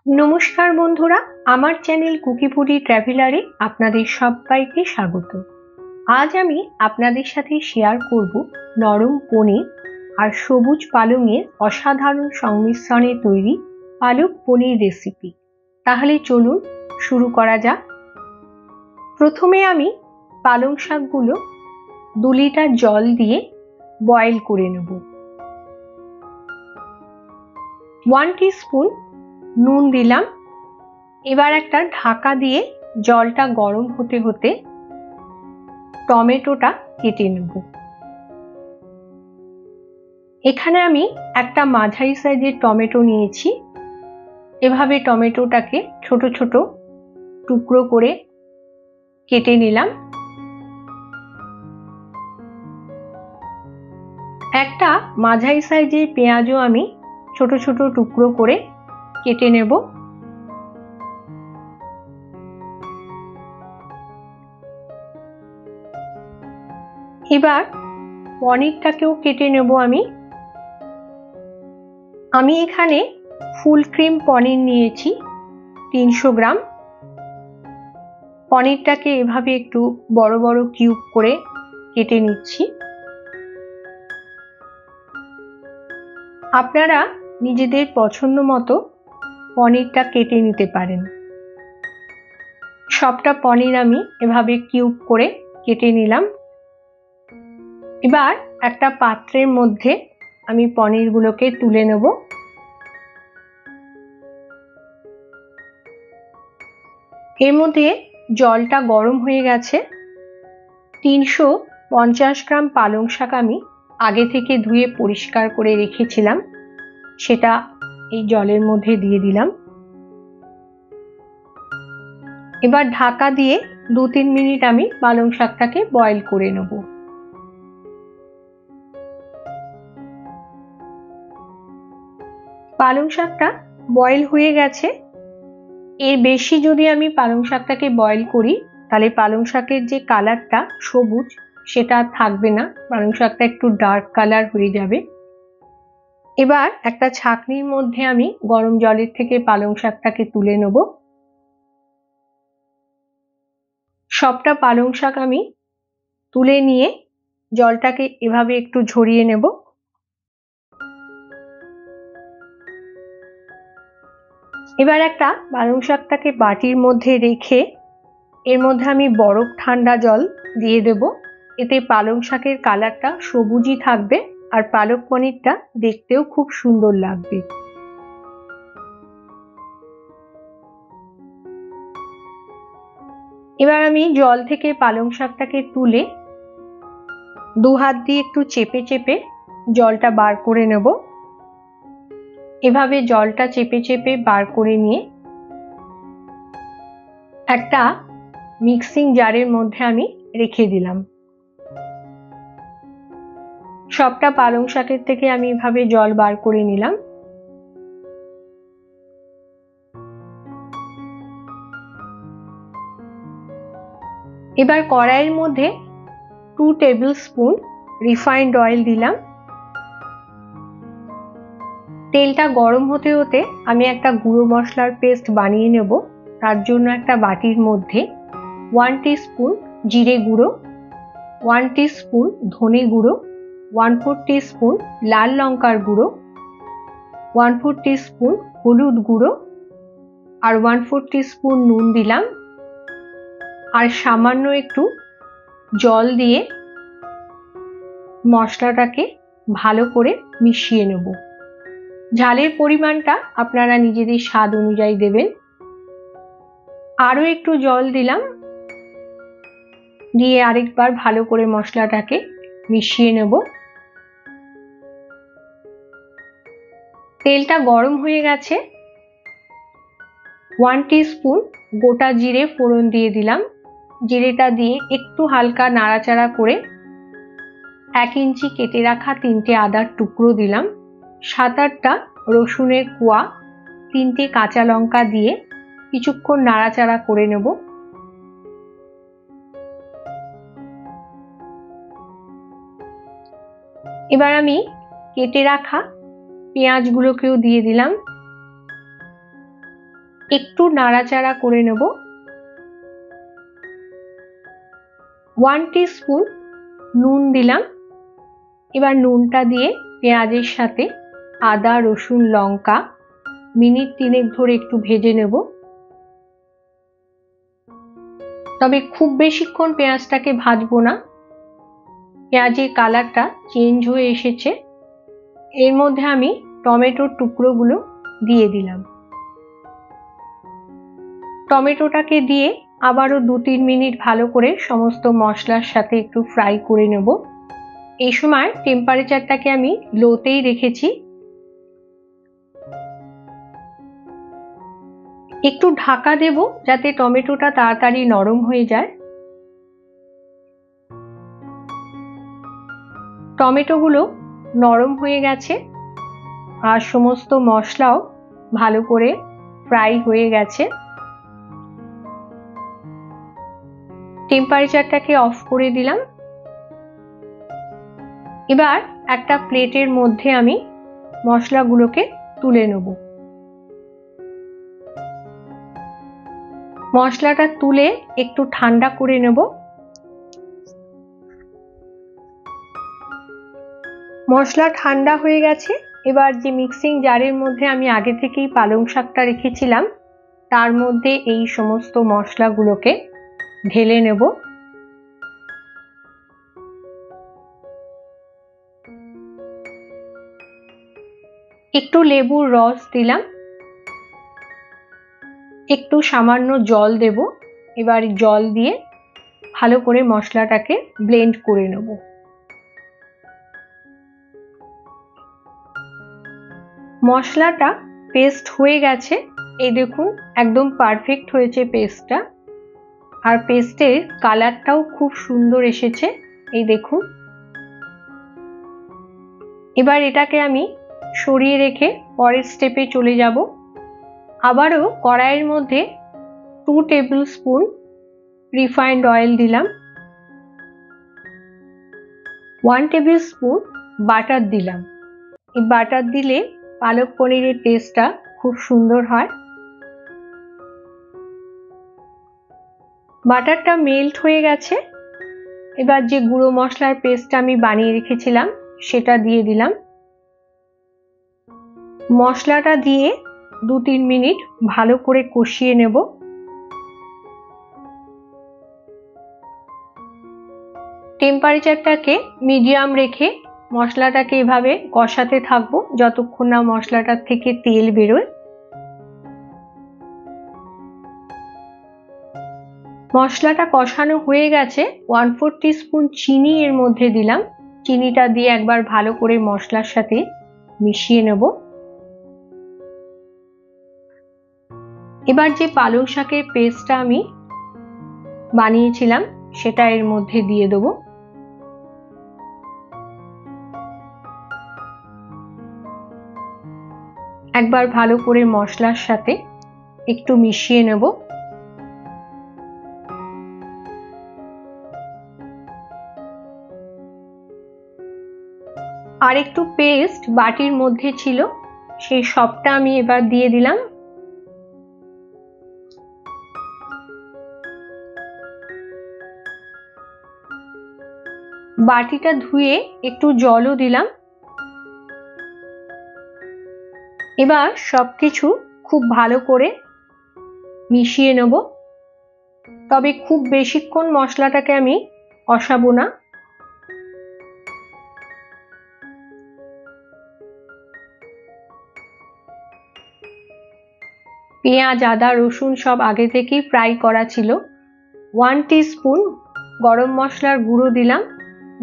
নমস্কার বন্ধুরা, আমার চ্যানেল কুকি ফুডি ট্রাভেলারে আপনাদের সবাইকে স্বাগত। আজ আমি আপনাদের সাথে শেয়ার করব নরম পনির আর সবুজ পালংয়ের অসাধারণ সংমিশ্রণে তৈরি পালক পনির রেসিপি। তাহলে চলুন শুরু করা যাক। প্রথমে আমি পালং শাকগুলো 2 লিটার জল দিয়ে বয়েল করে নেব। 1 টিস্পুন নুন দিলাম। এবার একটা ঢাকা দিয়ে জলটা গরম হতে হতে টমেটোটা কেটে নেব। এখানে আমি একটা মাঝারি সাইজের টমেটো নিয়েছি। এভাবে টমেটোটাকে ছোট ছোট টুকরো করে কেটে নিলাম। একটা মাঝারি সাইজের পেঁয়াজও আমি ছোট ছোট টুকরো করে কেটে নেব। এবার পনিরটাকেও কেটে নেব। আমি এখানে ফুল ক্রিম পনির নিয়েছি 300 গ্রাম। পনিরটাকে এভাবে একটু বড় বড় কিউব করে কেটে নিচ্ছি। আপনারা নিজেদের পছন্দ মতো পনিরটা কেটে নিতে পারেন। সবটা পনির আমি এভাবে কিউব করে কেটে নিলাম। এবার একটা পাত্রের মধ্যে আমি পনিরগুলোকে তুলে নেব। এর মধ্যে জলটা গরম হয়ে গেছে। 350 গ্রাম পালং শাক আমি আগে থেকে ধুয়ে পরিষ্কার করে রেখেছিলাম, সেটা এই জলের মধ্যে দিয়ে দিলাম। এবার ঢাকা দিয়ে 2-3 মিনিট আমি পালং শাকটাকে বয়েল করে নেব। পালং শাকটা বয়েল হয়ে গেছে। এর বেশি যদি আমি পালং শাকটাকে বয়েল করি তাহলে পালং শাকের যে কালারটা সবুজ সেটা থাকবে না, পালং শাকটা একটু ডার্ক কালার হয়ে যাবে। এবার একটা ছাঁকনির মধ্যে আমি গরম জলের থেকে পালং শাকটাকে তুলে নেব। সবটা পালং শাক আমি তুলে নিয়ে জলটাকে এভাবে একটু ঝরিয়ে নেব। এবার একটা পালং শাকটাকে বাটির মধ্যে রেখে এর মধ্যে আমি বরফ ঠান্ডা জল দিয়ে দেব। এতে পালং শাকের কালারটা সবুজই থাকবে আর পালক পনিরটা দেখতেও খুব সুন্দর লাগবে। এবার আমি জল থেকে পালং শাকটাকে তুলে 2 হাত দিয়ে একটু চেপে চেপে জলটা বার করে নেব। এভাবে জলটা চেপে চেপে বার করে নিয়ে একটা মিক্সিং জারের মধ্যে আমি রেখে দিলাম। সবটা পালং শাকের থেকে আমি এভাবে জল বার করে নিলাম। এবার কড়াইয়ের মধ্যে 2 টেবিল স্পুন রিফাইন্ড অয়েল দিলাম। তেলটা গরম হতে হতে আমি একটা গুঁড়ো মশলার পেস্ট বানিয়ে নেব। তার জন্য একটা বাটির মধ্যে 1 টিস্পুন জিরে গুঁড়ো, 1 টিস্পুন ধনে গুঁড়ো, 1/4 টিস্পুন লাল লঙ্কার গুঁড়ো, 1/4 টিস্পুন হলুদ গুঁড়ো আর 1/4 টিস্পুন নুন দিলাম। আর সামান্য একটু জল দিয়ে মশলাটাকে ভালো করে মিশিয়ে নেব। ঝালের পরিমাণটা আপনারা নিজেদের স্বাদ অনুযায়ী দেবেন। আরও একটু জল দিলাম, দিয়ে আরেকবার ভালো করে মশলাটাকে মিশিয়ে নেব। তেলটা গরম হয়ে গেছে। 1 টিস্পুন গোটা জিরে ফোড়ন দিয়ে দিলাম। জিরেটা দিয়ে একটু হালকা নাড়াচাড়া করে 1 ইঞ্চি কেটে রাখা 3টে আদার টুকরো দিলাম। 7-8টা রসুনের কোয়া, 3টে কাঁচা লঙ্কা দিয়ে কিছুক্ষণ নাড়াচাড়া করে নেব। এবার আমি কেটে রাখা পেঁয়াজগুলোকেও দিয়ে দিলাম। একটু নাড়াচাড়া করে নেব। 1 টিস্পুন নুন দিলাম। এবার নুনটা দিয়ে পেঁয়াজের সাথে আদা রসুন লঙ্কা মিনিট 3 ধরে একটু ভেজে নেব। তবে খুব বেশিক্ষণ পেঁয়াজটাকে ভাজবো না। পেঁয়াজের কালারটা চেঞ্জ হয়ে এসেছে। এর মধ্যে আমি টমেটোর টুকরোগুলো দিয়ে দিলাম। টমেটোটাকে দিয়ে আবারও 2-3 মিনিট ভালো করে সমস্ত মশলার সাথে একটু ফ্রাই করে নেব। এই সময় টেম্পারেচারটাকে আমি লোতেই রেখেছি। একটু ঢাকা দেব যাতে টমেটোটা তাড়াতাড়ি নরম হয়ে যায়। টমেটোগুলো নরম হয়ে গেছে আর সমস্ত মশলাও ভালো করে ফ্রাই হয়ে গেছে। টেম্পারেচারটাকে অফ করে দিলাম। এবার একটা প্লেটের মধ্যে আমি মশলাগুলোকে তুলে নেব। মশলাটা তুলে একটু ঠান্ডা করে নেব। মশলা ঠান্ডা হয়ে গেছে। এবার যে মিক্সিং জারের মধ্যে আমি আগে থেকেই পালং শাকটা রেখেছিলাম তার মধ্যে এই সমস্ত মশলাগুলোকে ঢেলে নেব। একটু লেবুর রস দিলাম। একটু সামান্য জল দেব। এবার জল দিয়ে ভালো করে মশলাটাকে ব্লেন্ড করে নেব। মশলাটা পেস্ট হয়ে গেছে। এই দেখুন একদম পারফেক্ট হয়েছে পেস্টটা। আর পেস্টের কালারটাও খুব সুন্দর এসেছে। এই দেখুন। এবার এটাকে আমি সরিয়ে রেখে পরের স্টেপে চলে যাব। আবারও কড়াইয়ের মধ্যে 2 টেবিল স্পুন রিফাইন্ড অয়েল দিলাম। 1 টেবিল স্পুন বাটার দিলাম। এই বাটার দিলে পালক পনিরের টেস্টটা খুব সুন্দর হয়। বাটারটা মেল্ট হয়ে গেছে। এবার যে গুঁড়ো মশলার পেস্টটা আমি বানিয়ে রেখেছিলাম সেটা দিয়ে দিলাম। মশলাটা দিয়ে 2-3 মিনিট ভালো করে কষিয়ে নেব। টেম্পারেচারটাকে মিডিয়াম রেখে মশলাটাকে এভাবে কষাতে থাকবো যতক্ষণ না মশলাটার থেকে তেল বেরোয়। মশলাটা কষানো হয়ে গেছে। 1/4 টিস্পুন চিনি এর মধ্যে দিলাম। চিনিটা দিয়ে একবার ভালো করে মশলার সাথে মিশিয়ে নেব। এবার যে পালং শাকের পেস্টটা আমি বানিয়েছিলাম সেটা এর মধ্যে দিয়ে দেবো। একবার ভালো করে মশলার সাথে একটু মিশিয়ে নেব। আর একটু পেস্ট বাটির মধ্যে ছিল, সেই সবটা আমি এবার দিয়ে দিলাম। বাটিটা ধুয়ে একটু জলও দিলাম। এবার সবকিছু খুব ভালো করে মিশিয়ে নেব। তবে খুব বেশিক্ষণ মশলাটাকে আমি কষাবো না। পেঁয়াজ আদা রসুন সব আগে থেকেই ফ্রাই করা ছিল। 1 টিস্পুন গরম মশলার গুঁড়ো দিলাম।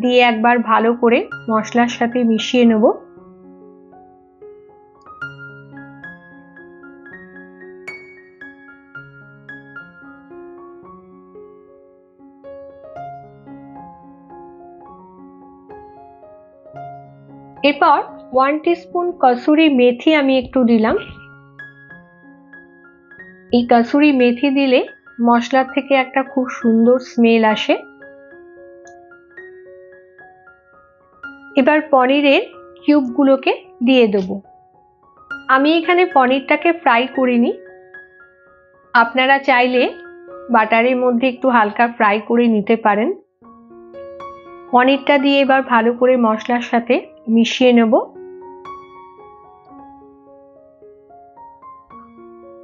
দিয়ে একবার ভালো করে মশলার সাথে মিশিয়ে নেব। এরপর 1 টিস্পুন কসুরি মেথি আমি একটু দিলাম। এই কসুরি মেথি দিলে মশলার থেকে একটা খুব সুন্দর স্মেল আসে। এবার পনিরের কিউবগুলোকে দিয়ে দেব। আমি এখানে পনিরটাকে ফ্রাই করিনি, আপনারা চাইলে বাটারের মধ্যে একটু হালকা ফ্রাই করে নিতে পারেন। পনিরটা দিয়ে এবার ভালো করে মশলার সাথে মিশিয়ে নেব।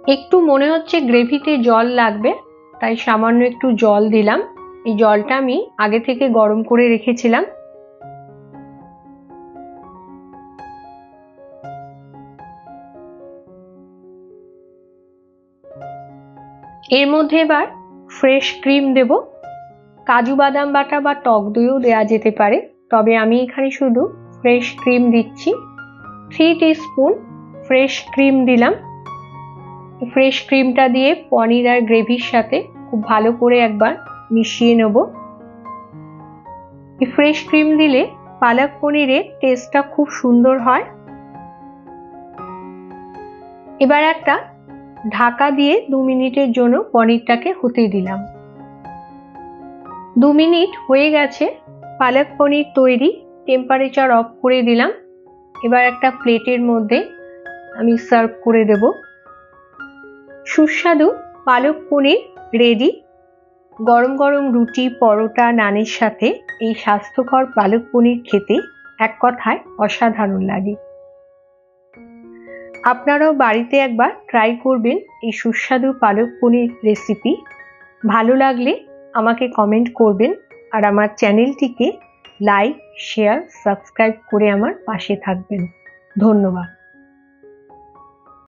একটু মনে হচ্ছে গ্রেভিতে জল লাগবে, তাই সামান্য একটু জল দিলাম। এই জলটা আমি আগে থেকে গরম করে রেখেছিলাম। এর মধ্যে এবার ফ্রেশ ক্রিম দেব। কাজু বাদাম বাটা বা টক দইও দেওয়া যেতে পারে, তবে আমি এখানে শুধু ফ্রেশ ক্রিম দিচ্ছি। 3 টিস্পুন ফ্রেশ ক্রিম দিলাম। ফ্রেশ ক্রিমটা দিয়ে পনির আর গ্রেভির সাথে খুব ভালো করে একবার মিশিয়ে নেব। এই ফ্রেশ ক্রিম দিলে পালক পনিরের টেস্টটা খুব সুন্দর হয়। এবার একটা ঢাকা দিয়ে 2 মিনিটের জন্য পনিরটাকে হতে দিলাম। 2 মিনিট হয়ে গেছে, পালক পনির তৈরি। টেম্পারেচার অফ করে দিলাম। এবার একটা প্লেটের মধ্যে আমি সার্ভ করে দেব। সুস্বাদু পালক পনির রেডি। গরম গরম রুটি, পরোটা, নানের সাথে এই স্বাস্থ্যকর পালক পনির খেতে এক কথায় অসাধারণ লাগে। আপনারাও বাড়িতে একবার ট্রাই করবেন এই সুস্বাদু পালক পনির রেসিপি। ভালো লাগলে আমাকে কমেন্ট করবেন আর আমার চ্যানেলটিকে লাইক, শেয়ার, সাবস্ক্রাইব করে আমার পাশে থাকবেন। ধন্যবাদ।